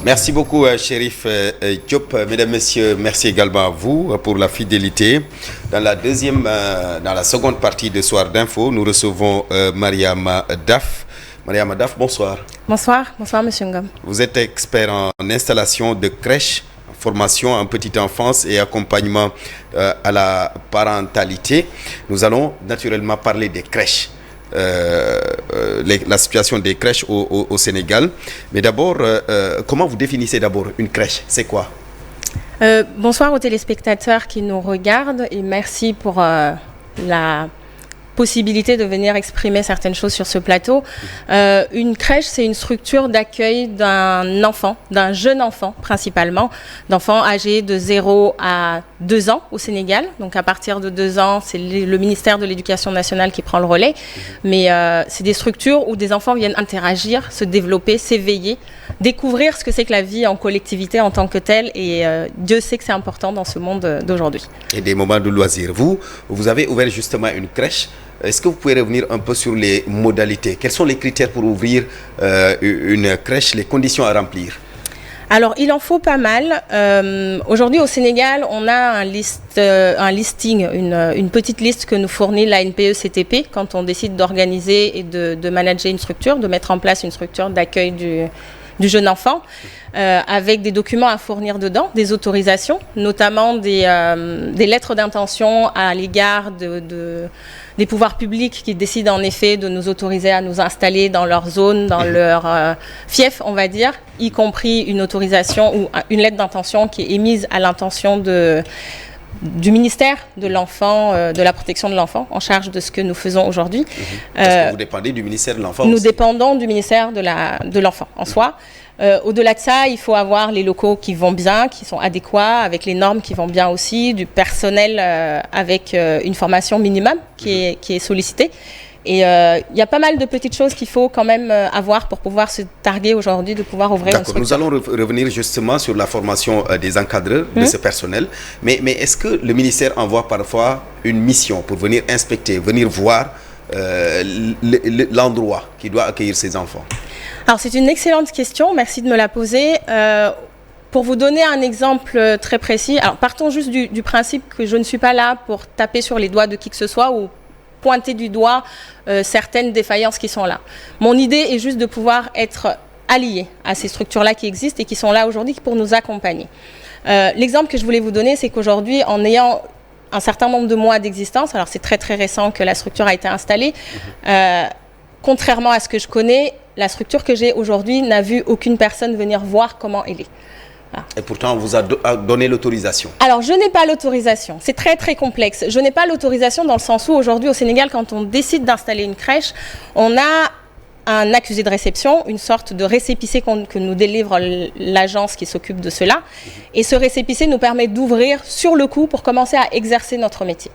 Merci beaucoup, Chérif Diop. Mesdames, Messieurs, merci également à vous pour la fidélité. Dans la seconde partie de Soir d'Info, nous recevons Mariama Daf. Mariama Daf, bonsoir. Bonsoir, Monsieur Ngom. Vous êtes expert en installation de crèches, formation en petite enfance et accompagnement à la parentalité. Nous allons naturellement parler des crèches. La situation des crèches au Sénégal. Mais d'abord, comment vous définissez d'abord une crèche? C'est quoi? Bonsoir aux téléspectateurs qui nous regardent et merci pour la possibilité de venir exprimer certaines choses sur ce plateau. Une crèche, c'est une structure d'accueil d'un enfant, d'un jeune enfant principalement, d'enfants âgés de 0 à 2 ans au Sénégal. Donc à partir de 2 ans, c'est le ministère de l'Éducation nationale qui prend le relais. Mais c'est des structures où des enfants viennent interagir, se développer, s'éveiller, découvrir ce que c'est que la vie en collectivité en tant que telle. Et Dieu sait que c'est important dans ce monde d'aujourd'hui. Et des moments de loisirs. Vous avez ouvert justement une crèche. Est-ce que vous pouvez revenir un peu sur les modalités? Quels sont les critères pour ouvrir une crèche, les conditions à remplir? Alors, il en faut pas mal. Aujourd'hui, au Sénégal, on a un listing, une petite liste que nous fournit la NPE-CTP quand on décide d'organiser et de manager une structure, de mettre en place une structure d'accueil du jeune enfant, avec des documents à fournir dedans, des autorisations, notamment des lettres d'intention à l'égard des pouvoirs publics qui décident en effet de nous autoriser à nous installer dans leur zone, dans leur fief, on va dire, y compris une autorisation ou une lettre d'intention qui est émise à l'intention du ministère de l'enfant, de la protection de l'enfant, en charge de ce que nous faisons aujourd'hui. Parce que vous dépendez du ministère de l'enfant Nous aussi. dépendons du ministère de l'enfant en soi. Au-delà de ça, il faut avoir les locaux qui vont bien, qui sont adéquats, avec les normes qui vont bien aussi, du personnel avec une formation minimum qui est sollicitée. Et il y a pas mal de petites choses qu'il faut quand même avoir pour pouvoir se targuer aujourd'hui de pouvoir ouvrir une structure. Nous allons revenir justement sur la formation des encadreurs de ce personnel. Mais est-ce que le ministère envoie parfois une mission pour venir inspecter, venir voir l'endroit qui doit accueillir ces enfants? Alors c'est une excellente question, merci de me la poser. Pour vous donner un exemple très précis, alors partons juste du principe que je ne suis pas là pour taper sur les doigts de qui que ce soit ou pointer du doigt certaines défaillances qui sont là. Mon idée est juste de pouvoir être allié à ces structures-là qui existent et qui sont là aujourd'hui pour nous accompagner. L'exemple que je voulais vous donner, c'est qu'aujourd'hui, en ayant un certain nombre de mois d'existence, alors c'est très très récent que la structure a été installée, contrairement à ce que je connais, la structure que j'ai aujourd'hui n'a vu aucune personne venir voir comment elle est. Voilà. Et pourtant, on vous a donné l'autorisation. Alors, je n'ai pas l'autorisation. C'est très, très complexe. Je n'ai pas l'autorisation dans le sens où, aujourd'hui, au Sénégal, quand on décide d'installer une crèche, on a un accusé de réception, une sorte de récépissé que nous délivre l'agence qui s'occupe de cela. Et ce récépissé nous permet d'ouvrir sur le coup pour commencer à exercer notre métier.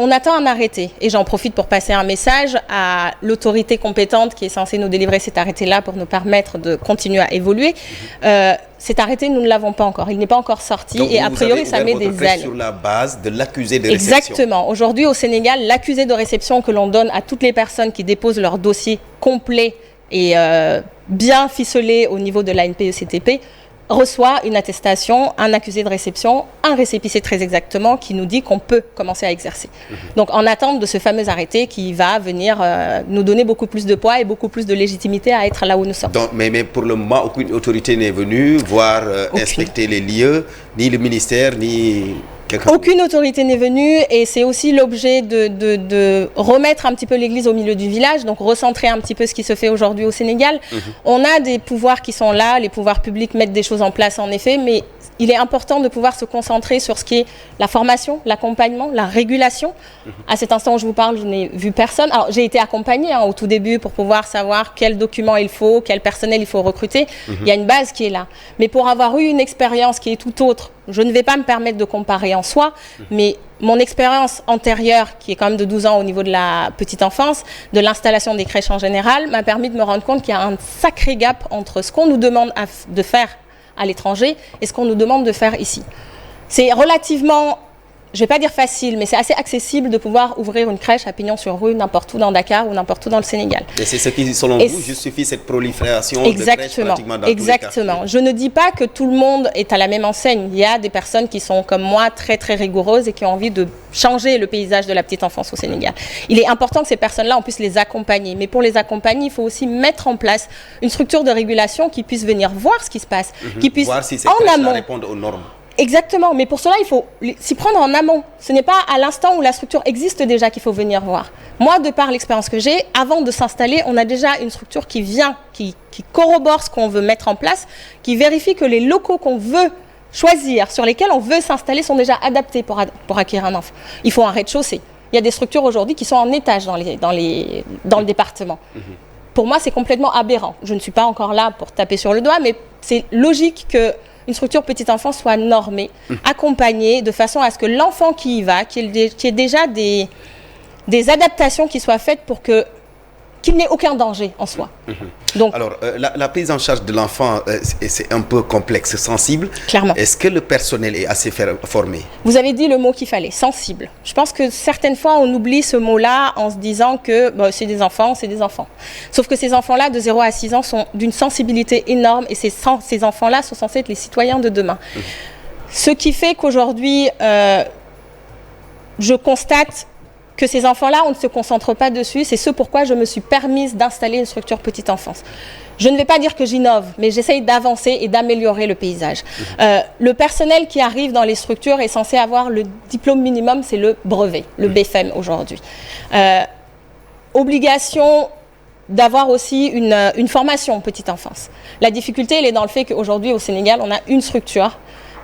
On attend un arrêté et j'en profite pour passer un message à l'autorité compétente qui est censée nous délivrer cet arrêté-là pour nous permettre de continuer à évoluer. Cet arrêté, nous ne l'avons pas encore. Il n'est pas encore sorti. Donc et a priori, ça met des années. Sur la base de l'accusé de réception. Exactement. Aujourd'hui, au Sénégal, l'accusé de réception que l'on donne à toutes les personnes qui déposent leur dossier complet et bien ficelé au niveau de la NPE-CTP reçoit une attestation, un accusé de réception, un récépissé très exactement qui nous dit qu'on peut commencer à exercer. Donc en attente de ce fameux arrêté qui va venir nous donner beaucoup plus de poids et beaucoup plus de légitimité à être là où nous sommes. Donc, mais pour le moment, aucune autorité n'est venue voir inspecter les lieux, ni le ministère, ni... Aucune autorité n'est venue et c'est aussi l'objet de remettre un petit peu l'église au milieu du village, donc recentrer un petit peu ce qui se fait aujourd'hui au Sénégal. On a des pouvoirs qui sont là, les pouvoirs publics mettent des choses en place en effet, mais il est important de pouvoir se concentrer sur ce qui est la formation, l'accompagnement, la régulation. À cet instant où je vous parle, je n'ai vu personne. Alors j'ai été accompagnée au tout début pour pouvoir savoir quels documents il faut, quel personnel il faut recruter. Il y a une base qui est là. Mais pour avoir eu une expérience qui est tout autre, je ne vais pas me permettre de comparer en soi, mais mon expérience antérieure, qui est quand même de 12 ans au niveau de la petite enfance, de l'installation des crèches en général, m'a permis de me rendre compte qu'il y a un sacré gap entre ce qu'on nous demande de faire à l'étranger et ce qu'on nous demande de faire ici. C'est relativement je ne vais pas dire facile, mais c'est assez accessible de pouvoir ouvrir une crèche à pignon sur rue n'importe où dans Dakar ou n'importe où dans le Sénégal. Et c'est ce qui, selon vous, justifie cette prolifération de crèches pratiquement dans tous les quartiers. Exactement. Je ne dis pas que tout le monde est à la même enseigne. Il y a des personnes qui sont comme moi très très rigoureuses et qui ont envie de changer le paysage de la petite enfance au Sénégal. Il est important que ces personnes-là, on puisse les accompagner. Mais pour les accompagner, il faut aussi mettre en place une structure de régulation qui puisse venir voir ce qui se passe, qui puisse voir si ces crèches répondent aux normes. Exactement, mais pour cela, il faut s'y prendre en amont. Ce n'est pas à l'instant où la structure existe déjà qu'il faut venir voir. Moi, de par l'expérience que j'ai, avant de s'installer, on a déjà une structure qui vient, qui corrobore ce qu'on veut mettre en place, qui vérifie que les locaux qu'on veut choisir, sur lesquels on veut s'installer, sont déjà adaptés pour acquérir un enfant. Il faut un rez-de-chaussée. Il y a des structures aujourd'hui qui sont en étage dans le département. Pour moi, c'est complètement aberrant. Je ne suis pas encore là pour taper sur le doigt, mais c'est logique que une structure petite enfance soit normée, accompagnée, de façon à ce que l'enfant qui y va, qu'il y ait déjà des adaptations qui soient faites pour qu'il n'ait aucun danger en soi. Donc, alors, la prise en charge de l'enfant, c'est un peu complexe, sensible. Clairement. Est-ce que le personnel est assez formé? Vous avez dit le mot qu'il fallait, sensible. Je pense que certaines fois, on oublie ce mot-là en se disant que c'est des enfants, c'est des enfants. Sauf que ces enfants-là, de 0 à 6 ans, sont d'une sensibilité énorme et ces enfants-là sont censés être les citoyens de demain. Ce qui fait qu'aujourd'hui, je constate que ces enfants-là, on ne se concentre pas dessus. C'est ce pourquoi je me suis permise d'installer une structure petite enfance. Je ne vais pas dire que j'innove, mais j'essaye d'avancer et d'améliorer le paysage. Le personnel qui arrive dans les structures est censé avoir le diplôme minimum, c'est le brevet, le BFEM aujourd'hui. Obligation d'avoir aussi une formation petite enfance. La difficulté, elle est dans le fait qu'aujourd'hui, au Sénégal, on a une structure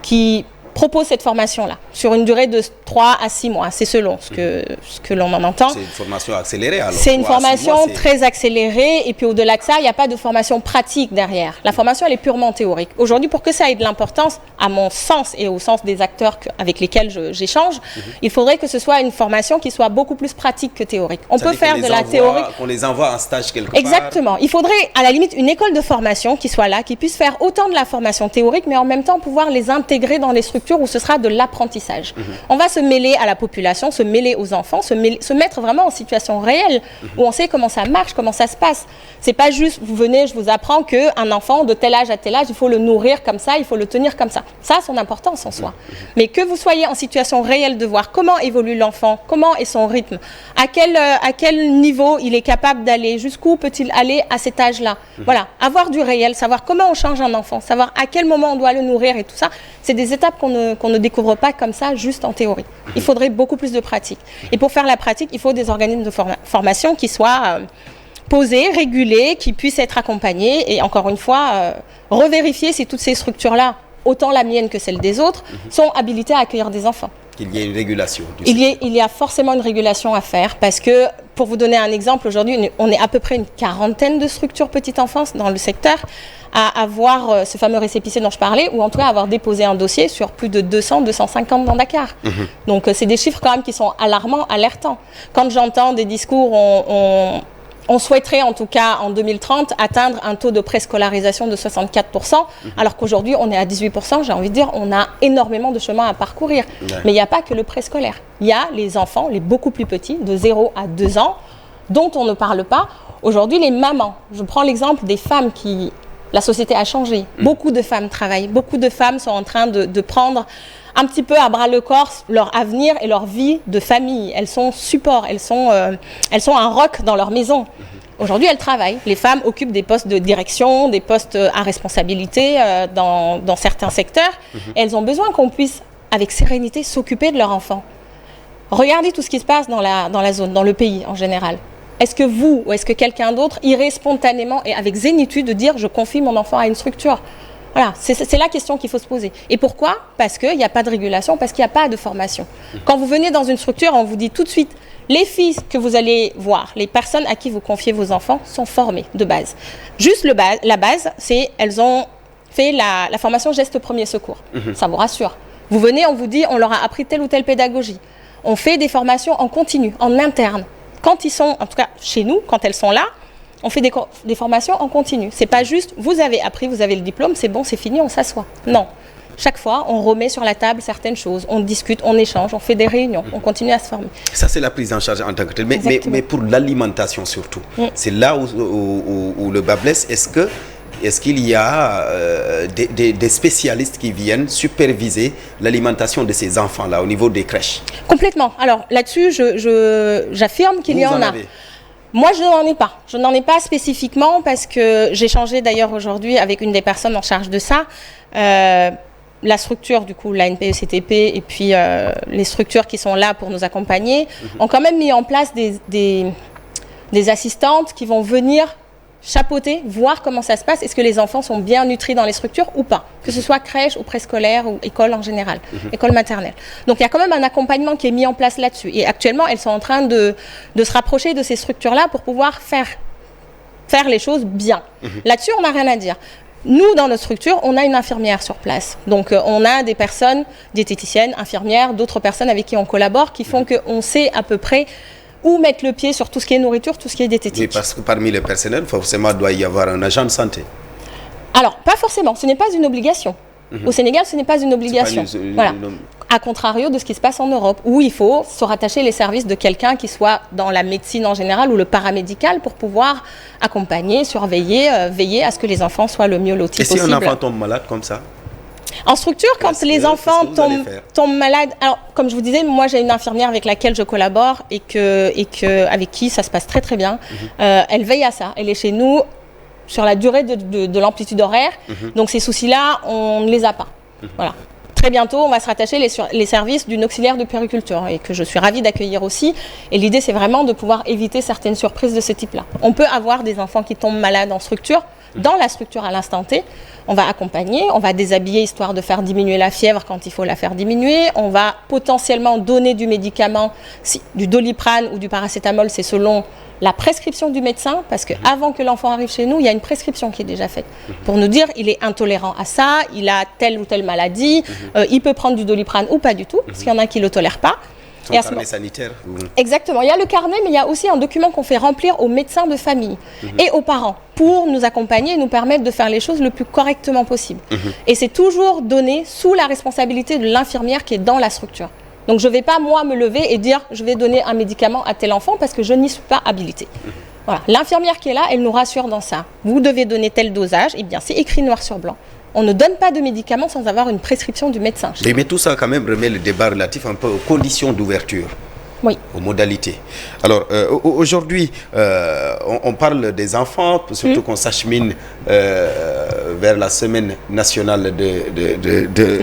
qui propose cette formation-là, sur une durée de 3 à 6 mois. C'est selon ce que l'on en entend. C'est une formation accélérée alors? C'est une formation très accélérée, et puis au-delà de ça, il n'y a pas de formation pratique derrière. La formation, elle est purement théorique. Aujourd'hui, pour que ça ait de l'importance, à mon sens et au sens des acteurs avec lesquels j'échange, il faudrait que ce soit une formation qui soit beaucoup plus pratique que théorique. On peut faire de la théorie. Qu'on les envoie en stage quelque part. Exactement. Il faudrait, à la limite, une école de formation qui soit là, qui puisse faire autant de la formation théorique, mais en même temps pouvoir les intégrer dans les structures où ce sera de l'apprentissage. On va se mêler à la population, se mêler aux enfants, se mettre vraiment en situation réelle, où on sait comment ça marche, comment ça se passe. C'est pas juste, vous venez, je vous apprends qu'un enfant de tel âge à tel âge, il faut le nourrir comme ça, il faut le tenir comme ça. Ça a son importance en soi. Mais que vous soyez en situation réelle de voir comment évolue l'enfant, comment est son rythme, à quel niveau il est capable d'aller, jusqu'où peut-il aller à cet âge-là. Voilà, avoir du réel, savoir comment on change un enfant, savoir à quel moment on doit le nourrir et tout ça, c'est des étapes qu'on ne découvre pas comme ça, juste en théorie. Il faudrait beaucoup plus de pratique. Et pour faire la pratique, il faut des organismes de formation qui soient posés, régulés, qui puissent être accompagnés et encore une fois, revérifier si toutes ces structures-là, autant la mienne que celle des autres, sont habilitées à accueillir des enfants. Qu'il y ait une régulation. Il y a forcément une régulation à faire parce que, pour vous donner un exemple, aujourd'hui, on est à peu près une quarantaine de structures petite enfance dans le secteur à avoir ce fameux récépissé dont je parlais, ou en tout cas avoir déposé un dossier sur plus de 200, 250 dans Dakar. Donc c'est des chiffres quand même qui sont alarmants, alertants. Quand j'entends des discours, on souhaiterait en tout cas en 2030 atteindre un taux de préscolarisation de 64%, alors qu'aujourd'hui on est à 18%, j'ai envie de dire on a énormément de chemin à parcourir. Mais il n'y a pas que le préscolaire. Il y a les enfants, les beaucoup plus petits, de 0 à 2 ans, dont on ne parle pas. Aujourd'hui les mamans, je prends l'exemple des femmes qui... La société a changé. Beaucoup de femmes travaillent. Beaucoup de femmes sont en train de prendre un petit peu à bras le corps leur avenir et leur vie de famille. Elles sont support, elles sont un roc dans leur maison. Aujourd'hui, elles travaillent. Les femmes occupent des postes de direction, des postes à responsabilité dans certains secteurs. Et elles ont besoin qu'on puisse, avec sérénité, s'occuper de leur enfant. Regardez tout ce qui se passe dans la zone, dans le pays en général. Est-ce que vous ou est-ce que quelqu'un d'autre irait spontanément et avec zénitude de dire « je confie mon enfant à une structure » Voilà, c'est la question qu'il faut se poser. Et pourquoi? Parce qu'il n'y a pas de régulation, parce qu'il n'y a pas de formation. Quand vous venez dans une structure, on vous dit tout de suite « les filles que vous allez voir, les personnes à qui vous confiez vos enfants sont formées de base ». Juste la base, c'est elles ont fait la formation geste premier secours. Ça vous rassure. Vous venez, on vous dit on leur a appris telle ou telle pédagogie. On fait des formations en continu, en interne. Quand ils sont, en tout cas chez nous, quand elles sont là, on fait des formations en continu. C'est pas juste, vous avez appris, vous avez le diplôme, c'est bon, c'est fini, on s'assoit. Non. Chaque fois, on remet sur la table certaines choses, on discute, on échange, on fait des réunions, on continue à se former. Ça, c'est la prise en charge en tant que telle. Mais pour l'alimentation surtout, c'est là où le bas blesse. Est-ce qu'il y a des spécialistes qui viennent superviser l'alimentation de ces enfants-là au niveau des crèches? Complètement. Alors là-dessus, j'affirme qu'il y en a. Moi, je n'en ai pas. Je n'en ai pas spécifiquement parce que j'ai changé d'ailleurs aujourd'hui avec une des personnes en charge de ça. La structure, du coup, la NPECTP et puis les structures qui sont là pour nous accompagner ont quand même mis en place des assistantes qui vont venir chapeauter, voir comment ça se passe, est-ce que les enfants sont bien nutris dans les structures ou pas, que ce soit crèche ou préscolaire ou école en général, école maternelle. Donc il y a quand même un accompagnement qui est mis en place là-dessus. Et actuellement, elles sont en train de se rapprocher de ces structures-là pour pouvoir faire les choses bien. Là-dessus, on n'a rien à dire. Nous, dans notre structure, on a une infirmière sur place. Donc, on a des personnes, diététiciennes, infirmières, d'autres personnes avec qui on collabore, qui font qu'on sait à peu près où mettre le pied sur tout ce qui est nourriture, tout ce qui est diététique. Oui, parce que parmi le personnel, forcément, doit y avoir un agent de santé. Alors, pas forcément. Ce n'est pas une obligation. Au Sénégal, ce n'est pas une obligation. Voilà. À contrario de ce qui se passe en Europe, où il faut se rattacher les services de quelqu'un qui soit dans la médecine en général ou le paramédical pour pouvoir accompagner, surveiller, veiller à ce que les enfants soient le mieux lotis possible. Et si un enfant tombe malade comme ça? En structure, quand les enfants tombent malades, alors comme je vous disais, moi j'ai une infirmière avec laquelle je collabore et avec qui ça se passe très très bien. Elle veille à ça. Elle est chez nous sur la durée de l'amplitude horaire. Donc ces soucis-là, on ne les a pas. Voilà. Très bientôt, on va se rattacher les services d'une auxiliaire de puériculture et que je suis ravie d'accueillir aussi. Et l'idée, c'est vraiment de pouvoir éviter certaines surprises de ce type-là. On peut avoir des enfants qui tombent malades en structure, dans la structure à l'instant T. On va accompagner, on va déshabiller histoire de faire diminuer la fièvre quand il faut la faire diminuer. On va potentiellement donner du médicament, du Doliprane ou du paracétamol, c'est selon la prescription du médecin, parce qu'avant que l'enfant arrive chez nous, il y a une prescription qui est déjà faite pour nous dire il est intolérant à ça, il a telle ou telle maladie, il peut prendre du Doliprane ou pas du tout, parce qu'il y en a qui ne le tolèrent pas. Son carnet sanitaire. Exactement. Il y a le carnet, mais il y a aussi un document qu'on fait remplir aux médecins de famille et aux parents pour nous accompagner et nous permettre de faire les choses le plus correctement possible. Et c'est toujours donné sous la responsabilité de l'infirmière qui est dans la structure. Donc je ne vais pas, moi, me lever et dire je vais donner un médicament à tel enfant parce que je n'y suis pas habilitée. Voilà. L'infirmière qui est là, elle nous rassure dans ça. Vous devez donner tel dosage, et bien c'est écrit noir sur blanc. On ne donne pas de médicaments sans avoir une prescription du médecin. Mais tout ça, quand même, remet le débat relatif un peu aux conditions d'ouverture. Oui. Aux modalités. Alors, aujourd'hui, on parle des enfants, surtout qu'on s'achemine vers la semaine nationale de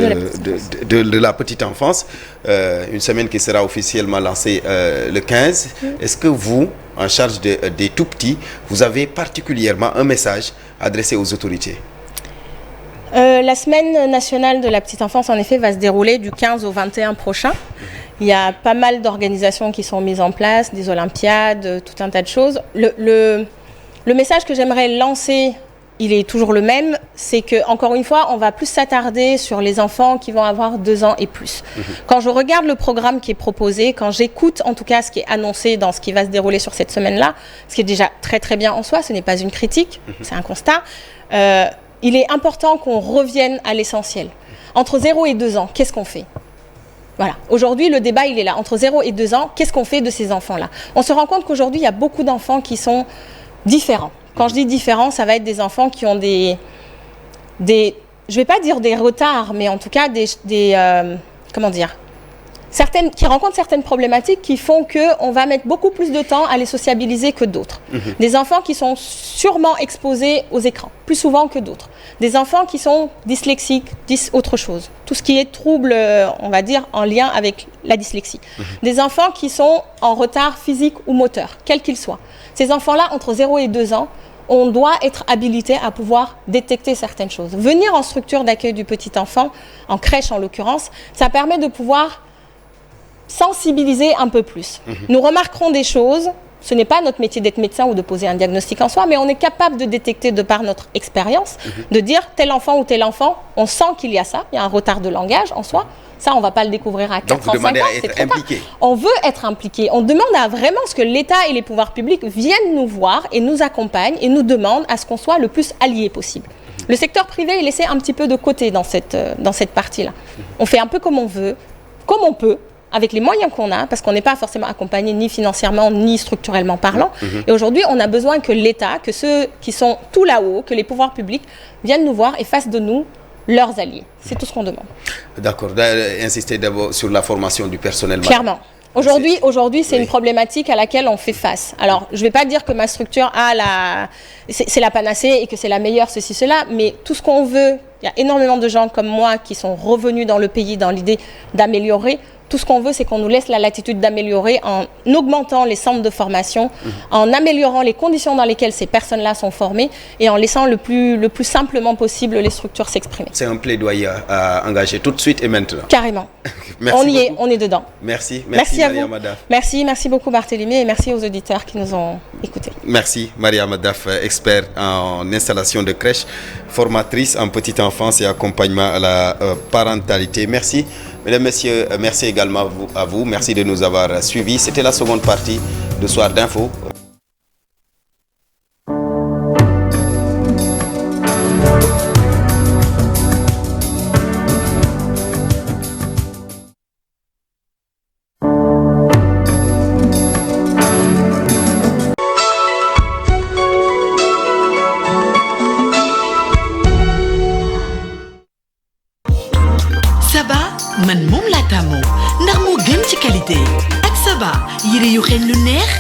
la petite enfance, une semaine qui sera officiellement lancée le 15. Est-ce que vous, en charge des tout-petits, vous avez particulièrement un message adressé aux autorités? La semaine nationale de la petite enfance, en effet, va se dérouler du 15 au 21 prochain. Il y a pas mal d'organisations qui sont mises en place, des olympiades, tout un tas de choses. Le message que j'aimerais lancer, il est toujours le même, c'est que, encore une fois, on va plus s'attarder sur les enfants qui vont avoir 2 ans et plus. Quand je regarde le programme qui est proposé, quand j'écoute en tout cas ce qui est annoncé dans ce qui va se dérouler sur cette semaine-là, ce qui est déjà très très bien en soi, ce n'est pas une critique, c'est un constat, il est important qu'on revienne à l'essentiel. Entre 0 et 2 ans, qu'est-ce qu'on fait ? Voilà. Aujourd'hui, le débat, il est là. Entre 0 et 2 ans, qu'est-ce qu'on fait de ces enfants-là ? On se rend compte qu'aujourd'hui, il y a beaucoup d'enfants qui sont différents. Quand je dis différents, ça va être des enfants qui ont je ne vais pas dire des retards, mais en tout cas qui rencontrent certaines problématiques qui font qu'on va mettre beaucoup plus de temps à les sociabiliser que d'autres. Des enfants qui sont sûrement exposés aux écrans, plus souvent que d'autres. Des enfants qui sont dyslexiques, autre chose. Tout ce qui est trouble, on va dire, en lien avec la dyslexie. Des enfants qui sont en retard physique ou moteur, quel qu'il soit. Ces enfants-là, entre 0 et 2 ans, on doit être habilité à pouvoir détecter certaines choses. Venir en structure d'accueil du petit enfant, en crèche en l'occurrence, ça permet de pouvoir sensibiliser un peu plus. Nous remarquerons des choses, ce n'est pas notre métier d'être médecin ou de poser un diagnostic en soi, mais on est capable de détecter de par notre expérience, de dire tel enfant ou tel enfant, on sent qu'il y a ça, il y a un retard de langage en soi, ça on ne va pas le découvrir à 4 ans, 5 ans. Donc vous demandez à être impliqué. On veut être impliqué, on demande à vraiment ce que l'État et les pouvoirs publics viennent nous voir et nous accompagnent et nous demandent à ce qu'on soit le plus alliés possible. Le secteur privé est laissé un petit peu de côté dans cette partie-là. On fait un peu comme on veut, comme on peut, avec les moyens qu'on a, parce qu'on n'est pas forcément accompagné ni financièrement ni structurellement parlant. Et aujourd'hui, on a besoin que l'État, que ceux qui sont tout là-haut, que les pouvoirs publics viennent nous voir et fassent de nous leurs alliés. C'est tout ce qu'on demande. D'accord. Insister d'abord sur la formation du personnel. Clairement. Aujourd'hui, c'est une problématique à laquelle on fait face. Alors, je ne vais pas dire que ma structure c'est la panacée et que c'est la meilleure, ceci, cela, mais tout ce qu'on veut, il y a énormément de gens comme moi qui sont revenus dans le pays dans l'idée d'améliorer. Tout ce qu'on veut, c'est qu'on nous laisse la latitude d'améliorer en augmentant les centres de formation, en améliorant les conditions dans lesquelles ces personnes-là sont formées et en laissant le plus simplement possible les structures s'exprimer. C'est un plaidoyer à engager tout de suite et maintenant. Carrément. On est dedans. Merci à vous. Mariama Daf. Merci beaucoup Barthélémy et merci aux auditeurs qui nous ont écoutés. Merci Mariama Daf, expert en installation de crèche, formatrice en petite enfance et accompagnement à la parentalité. Merci. Mesdames, Messieurs, merci également à vous. Merci de nous avoir suivis. C'était la seconde partie de Soir d'Info. man moom laa tàmmoo ndax moo gën ci qualité ak Saba yére yu xeeñ lu neex